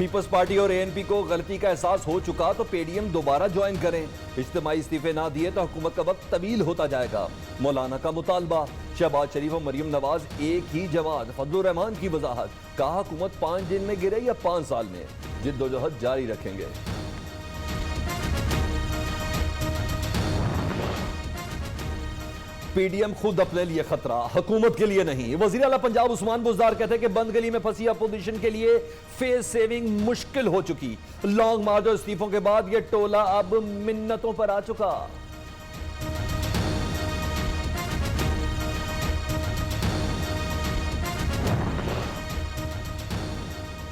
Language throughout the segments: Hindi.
पीपल्स पार्टी और एएनपी को गलती का एहसास हो चुका तो पीडीएम दोबारा ज्वाइन करें। इज्तिमाई इस्तीफे ना दिए तो हुकूमत का वक्त तवील होता जाएगा। मौलाना का मुतालबा। शहबाज शरीफ और मरियम नवाज एक ही जमात। फजलुर रहमान की वजाहत। कहा हुकूमत 5 दिन में गिरे या 5 साल में, जिद्दोजहद जारी रखेंगे। पीडीएम खुद अपने लिए खतरा, हुकूमत के लिए नहीं। वजीर आला पंजाब उस्मान बुज़दार कहते हैं कि बंद गली में फंसी अपोजिशन के लिए फेस सेविंग मुश्किल हो चुकी। लॉन्ग मार्च और इस्तीफों के बाद यह टोला अब मिन्नतों पर आ चुका।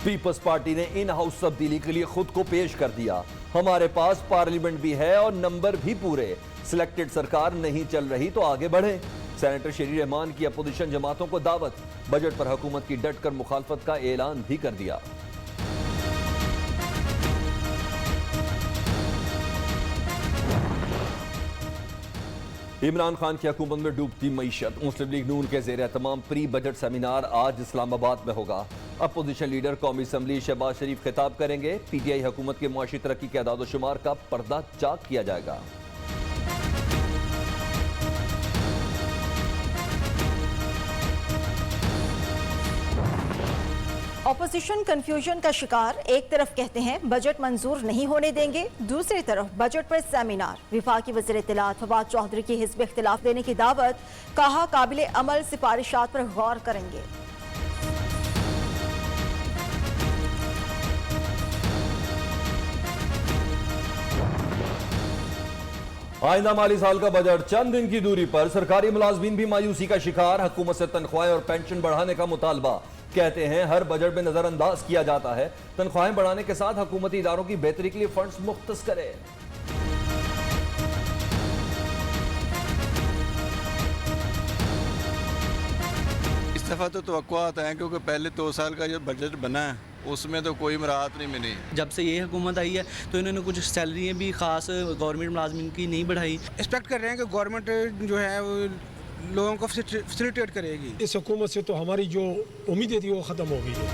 पीपल्स पार्टी ने इन हाउस तब्दीली के लिए खुद को पेश कर दिया। हमारे पास पार्लियामेंट भी है और नंबर भी पूरे। सिलेक्टेड सरकार नहीं चल रही तो आगे बढ़े। सेनेटर शरीर रहमान की अपोजिशन जमातों को दावत। बजट पर हुकूमत की डटकर मुखालफत का ऐलान भी कर दिया। इमरान खान की हुकूमत में डूबती मईशत। मुस्लिम लीग नून के जेर एहतमाम प्री बजट सेमिनार आज इस्लामाबाद में होगा। अपोजिशन लीडर कौमी असम्बली शहबाज शरीफ खिताब करेंगे। पीटीआई हुकूमत के मुआशी तरक्की के अदाद शुमार का पर्दा चाक किया जाएगा। ऑपोजिशन कंफ्यूजन का शिकार। एक तरफ कहते हैं बजट मंजूर नहीं होने देंगे, दूसरी तरफ बजट पर सेमिनार। विफाकी वज़ीर इत्तलात फवाद चौधरी की हिज़्ब इख्तिलाफ देने की दावत। कहा काबिल अमल सिफारिशात पर गौर करेंगे। आइंदा माली साल का बजट चंद दिन की दूरी पर। सरकारी मुलाजमीन भी मायूसी का शिकार। हुकूमत से तनख्वाहें और पेंशन बढ़ाने का मुतालबा। कहते हैं हर बजट में नजरअंदाज किया जाता है। तनख्वाहें बढ़ाने के साथ हुकूमती इदारों की बेहतरी के लिए फंड्स मुख्तस करें। इस दफा तो तवक्कुआत है, क्योंकि पहले 2 साल का जो बजट बना है उसमें तो कोई मराहत नहीं मिली। जब से ये हुकूमत आई है तो इन्होंने कुछ सैलरियाँ भी खास गवर्नमेंट मुलाजमिन की नहीं बढ़ाई। एक्सपेक्ट कर रहे हैं कि गवर्नमेंट जो है वो लोगों को फैसिलिटेट करेगी। इस हुकूमत से तो हमारी जो उम्मीदें थी वो ख़त्म हो गई है।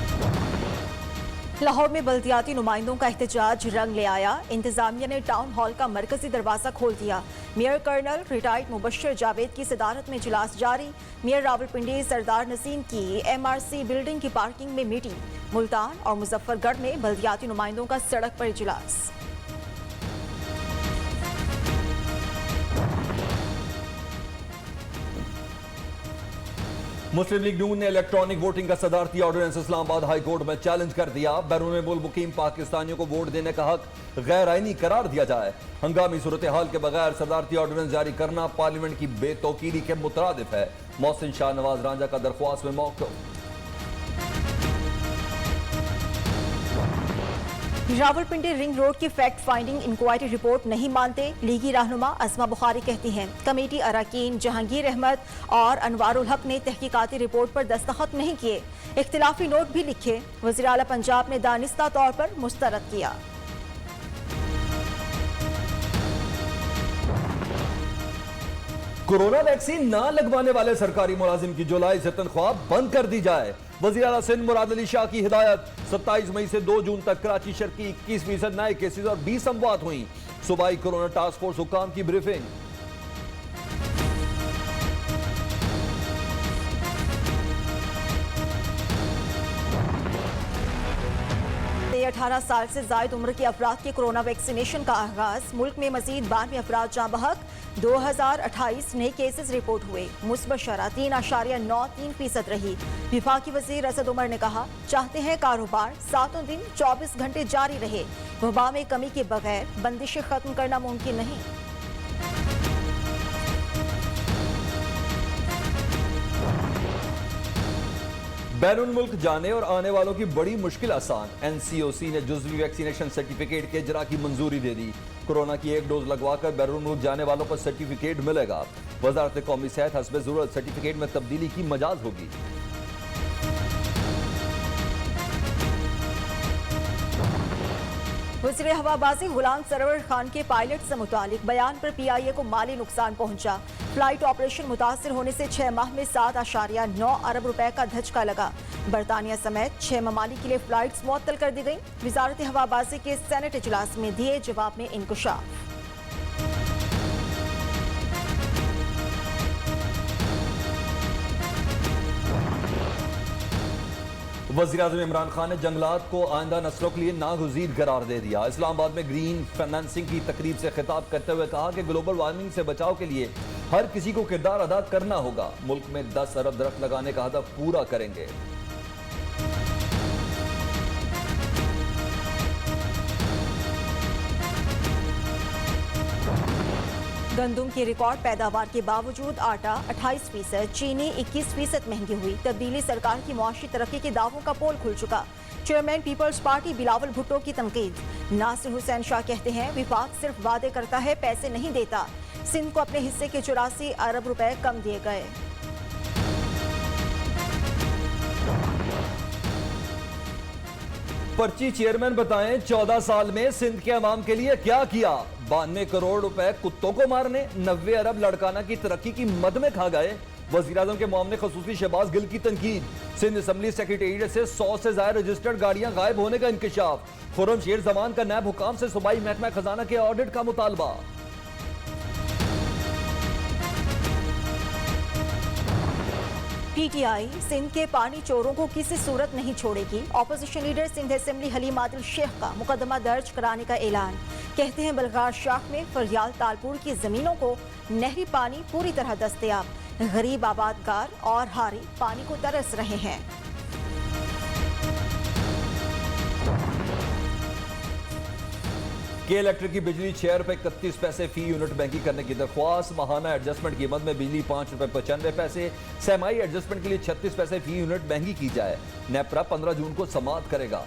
लाहौर में बल्दियाती नुमाइंदों का एहतजाज रंग ले आया। इंतजामिया ने टाउन हॉल का मरकजी दरवाजा खोल दिया। Mayor colonel retired Mubashshir Javed की सदारत में इजलास जारी। मेयर रावलपिंडी सरदार नसीम की MRC बिल्डिंग की पार्किंग में मीटिंग। मुल्तान और मुजफ्फरगढ़ में बल्दियाती नुमाइंदों का सड़क पर इजलास। मुस्लिम लीग नून ने इलेक्ट्रॉनिक वोटिंग का सदारती ऑर्डिनेंस इस्लामाबाद हाई कोर्ट में चैलेंज कर दिया। बैरून मुल्क मुकीम पाकिस्तानियों को वोट देने का हक गैर आईनी करार दिया जाए। हंगामी सूरत हाल के बगैर सदारती ऑर्डिनेंस जारी करना पार्लियामेंट की बेतौकीरी के मुतरादिफ है। मोहसिन शाह नवाज रांझा का दरख्वास्त में मौक़िफ़। रावलपिंडी रिंग रोड की फैक्ट फाइंडिंग इंक्वायरी रिपोर्ट नहीं मानते। लीगी रहनुमा अस्मा बुखारी कहती हैं कमेटी अरकान जहांगीर अहमद और अनवारुल हक ने तहकीकाती रिपोर्ट पर दस्तखत नहीं किए। इख्तिलाफी नोट भी लिखे। वज़ीर आला पंजाब ने दानिस्ता तौर पर मुस्तरद किया। कोरोना वैक्सीन ना लगवाने वाले सरकारी मुलाजिम की जुलाई से तनख्वाह बंद कर दी जाए। वज़ीर आला सिंध मुराद अली शाह की हिदायत। 27 मई से 2 जून तक कराची शहर की 21% नए केसेस और 20 अमवात हुई। सूबाई कोरोना टास्क फोर्स हुकाम की ब्रीफिंग। 18 साल से जायद उम्र के अफराद के कोरोना वैक्सीनेशन का आगाज। मुल्क में मजीद 12 अफराद जाँ बहक। 2028 नए केसेस रिपोर्ट हुए। मुस्बत शरह 3.93% रही। विफाकी वजीर असद उमर ने कहा चाहते हैं कारोबार 7 दिन 24 घंटे जारी रहे। वबा में कमी के बगैर बंदिशें खत्म करना मुमकिन नहीं। बैरून मुल्क जाने और आने वालों की बड़ी मुश्किल आसान। NCOC ने जुज़वी वैक्सीनेशन सर्टिफिकेट के इजरा की मंजूरी दे दी। कोरोना की 1 डोज लगवाकर बैरून मुल्क जाने वालों को सर्टिफिकेट मिलेगा। वजारत कौमी सेहत हस्बे जरूरत सर्टिफिकेट में तब्दीली की मजाज होगी। वज़ीर हवाबाजी गुलाम सरवर खान के पायलट से मुतालिक बयान पर PIA को माली नुकसान पहुंचा। फ्लाइट ऑपरेशन मुतासर होने से 6 माह में 7.9 अरब रुपए का धचका लगा। बरतानिया समेत 6 ममालिक के लिए फ्लाइट्स मुअत्तल कर दी गई। वजारत हवाबाजी के सेनेट इजलास में दिए जवाब में इंकशाफ। वज़ीर-ए-आज़म इमरान खान ने जंगलात को आइंदा नस्लों के लिए नागुज़ीर करार दे दिया। इस्लामाबाद में ग्रीन फाइनेंसिंग की तकरीब से खिताब करते हुए कहा कि ग्लोबल वार्मिंग से बचाव के लिए हर किसी को किरदार अदा करना होगा। मुल्क में 10 अरब दरख्त लगाने का हदफ पूरा करेंगे। गंदुम की रिकॉर्ड पैदावार के बावजूद आटा 28%, चीनी 21% महंगी हुई। तब्दीली सरकार की मुआशी तरक्की के दावों का पोल खुल चुका। Chairman People's Party Bilawal Bhutto की तनकीद। नासिर हुसैन शाह कहते हैं विफाक सिर्फ वादे करता है, पैसे नहीं देता। सिंध को अपने हिस्से के 84 अरब रुपए कम दिए गए। पर्ची चेयरमैन बताएं 14 साल में सिंध के अवाम के लिए क्या किया। 92 करोड़ रुपए कुत्तों को मारने, 90 अरब लड़काना की तरक्की की मद में खा गए। वज़ीर-ए-आज़म के मामले खसूसी शहबाज गिल की तनकीद। सिंध असम्बली सेक्रेटेरिएट से 100 से ज्यादा रजिस्टर्ड गाड़ियां गायब होने का इंकशाफ। खुर्रम शेर जमान का नैब हुकाम से सूबाई महकमा खजाना के ऑडिट का मुतालबा। पीटीआई सिंध के पानी चोरों को किसी सूरत नहीं छोड़ेगी। Opposition leader Sindh assembly Haleem Adil Sheikh का मुकदमा दर्ज कराने का ऐलान। कहते हैं बलगार शाख में फरियाल तालपुर की जमीनों को नहरी पानी पूरी तरह दस्तयाब। गरीब आबादगार और हारी पानी को तरस रहे हैं। के इलेक्ट्रिक की बिजली 6 रुपए 31 पैसे फी यूनिट महंगी करने की दरख्वास्त। माहाना एडजस्टमेंट कीमत में बिजली 5 रुपए 95 पैसे। सहमाई एडजस्टमेंट के लिए 36 पैसे फी यूनिट महंगी की जाए। नेपरा 15 जून को समाप्त करेगा।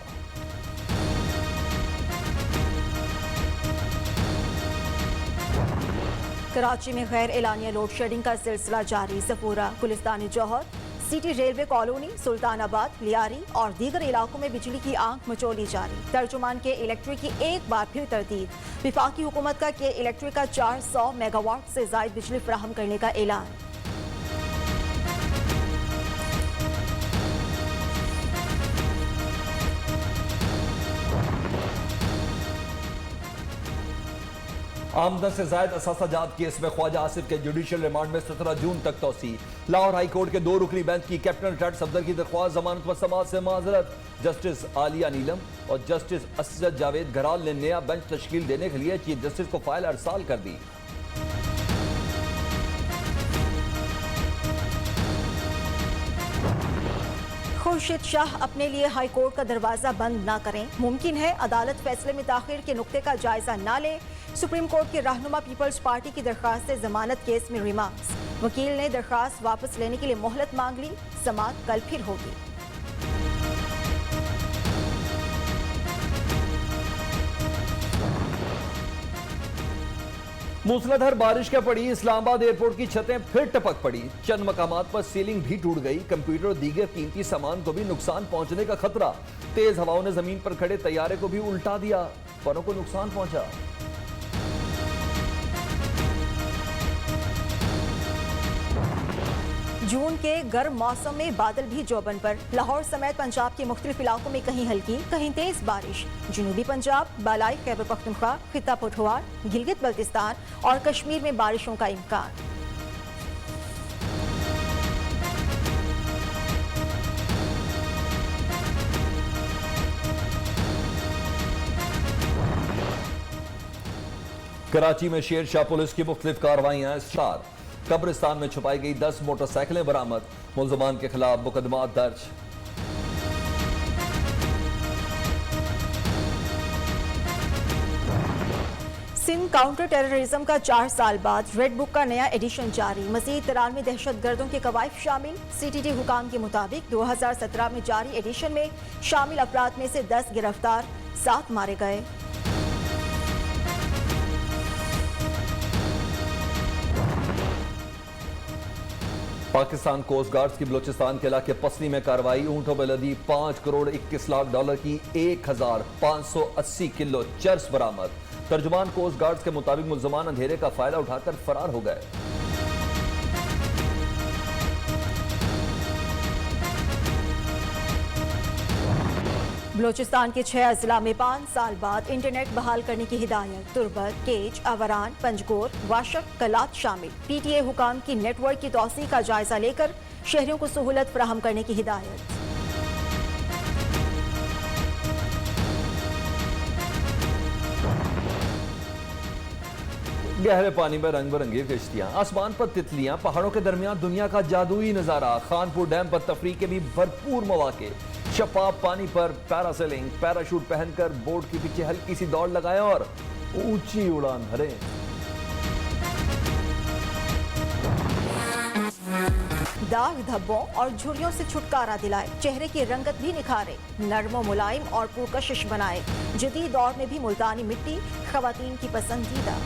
कराची में गैर एलानिया लोड शेडिंग का सिलसिला जारी। Safoora, Gulistan-e Jauhar, city railway colony, Sultanabad, Lyari और दीगर इलाकों में बिजली की आंख मचोली जारी। तर्जुमान के इलेक्ट्रिक की एक बार फिर तरदीद। विफाकी हुकूमत का के इलेक्ट्रिक का 400 मेगावाट से जायद बिजली फराहम करने का ऐलान। आमदन से जायद असासाजात केस में ख्वाजा आसिफ के जुडिशियल रिमांड में 17 जून तक तोसी। लाहौर हाई कोर्ट के 2 रुकनी बेंच की कैप्टन रिटायर्ड सफदर की दरख्वास्त जमानत पर समाज से माजरत। जस्टिस आलिया नीलम और जस्टिस असद जावेद घराल ने नया बेंच तश्कील देने के लिए चीफ जस्टिस को फाइल अरसाल कर दी। खुर्शीद शाह अपने लिए हाई कोर्ट का दरवाजा बंद ना करें। मुमकिन है अदालत फैसले में ताखिर के नुक्ते का जायजा ना ले। सुप्रीम कोर्ट के रहनुमा पीपल्स पार्टी की दरखास्त जमानत केस में रिमार्क्स। वकील ने दरखास्त वापस लेने के लिए मोहलत मांग ली। समाअत कल फिर होगी। मूसलाधार बारिश का पड़ी इस्लामाबाद एयरपोर्ट की छतें फिर टपक पड़ी। चंद मकामात पर सीलिंग भी टूट गई। कंप्यूटर और दीगर कीमती सामान को भी नुकसान पहुंचने का खतरा। तेज हवाओं ने जमीन पर खड़े तैयारे को भी उल्टा दिया। परों को नुकसान पहुंचा। जून के गर्म मौसम में बादल भी जोबन पर। लाहौर समेत पंजाब के मुख्तलिफ इलाकों में कहीं हल्की कहीं तेज बारिश। जनूबी पंजाब, बालाई खैबर पख्तूनख्वा, खित्ता पठवार, गिलगित बल्तिस्तान और कश्मीर में बारिशों का इम्कान। कराची में शेर शाह पुलिस की मुख्तलिफ कार्रवाइयां स्टार्ट। कब्रिस्तान में छुपाई गई 10 मोटरसाइकिलें बरामद। मुल्ज़िमान के खिलाफ मुकदमा दर्ज। सिंध काउंटर टेररिज्म का 4 साल बाद रेड बुक का नया एडिशन जारी। मजीद 93 दहशतगर्दों के कवायद शामिल। CTT हुकाम के मुताबिक 2017 में जारी एडिशन में शामिल अफराद में से 10 गिरफ्तार, 7 मारे गए। पाकिस्तान कोस्ट गार्ड्स की बलोचिस्तान के इलाके पसनी में कार्रवाई। ऊंटों पर लदी 5 करोड़ 21 लाख डॉलर की 1580 किलो चर्स बरामद। तर्जुमान कोस्ट गार्ड्स के मुताबिक मुल्ज़िमान अंधेरे का फायदा उठाकर फरार हो गए। बलूचिस्तान के 6 अजला में 5 साल बाद इंटरनेट बहाल करने की हिदायत। तुर्बत, केज, अवरान, पंजगोर, वाशक, कलात शामिल। PTA हुकाम की नेटवर्क की तौसीक का जायजा लेकर शहरियों को सहूलत फराहम करने की हिदायत। गहरे पानी में रंग बिरंगी किश्तियां, आसमान पर तितलियां, पहाड़ों के दरमियान दुनिया का जादुई नजारा। खानपुर डैम पर तफरी के भी भरपूर मौके। शफाफ पानी पर पैरासेलिंग, पैराशूट पहनकर बोट के पीछे हल्की सी दौड़ लगाएं और ऊंची उड़ान भरें। दाग धब्बों और झुर्रियों से छुटकारा दिलाए, चेहरे की रंगत भी निखारे, नर्म मुलायम और पुरकशिश बनाए। जदीद दौर में भी मुल्तानी मिट्टी खवातीन की पसंदीदा।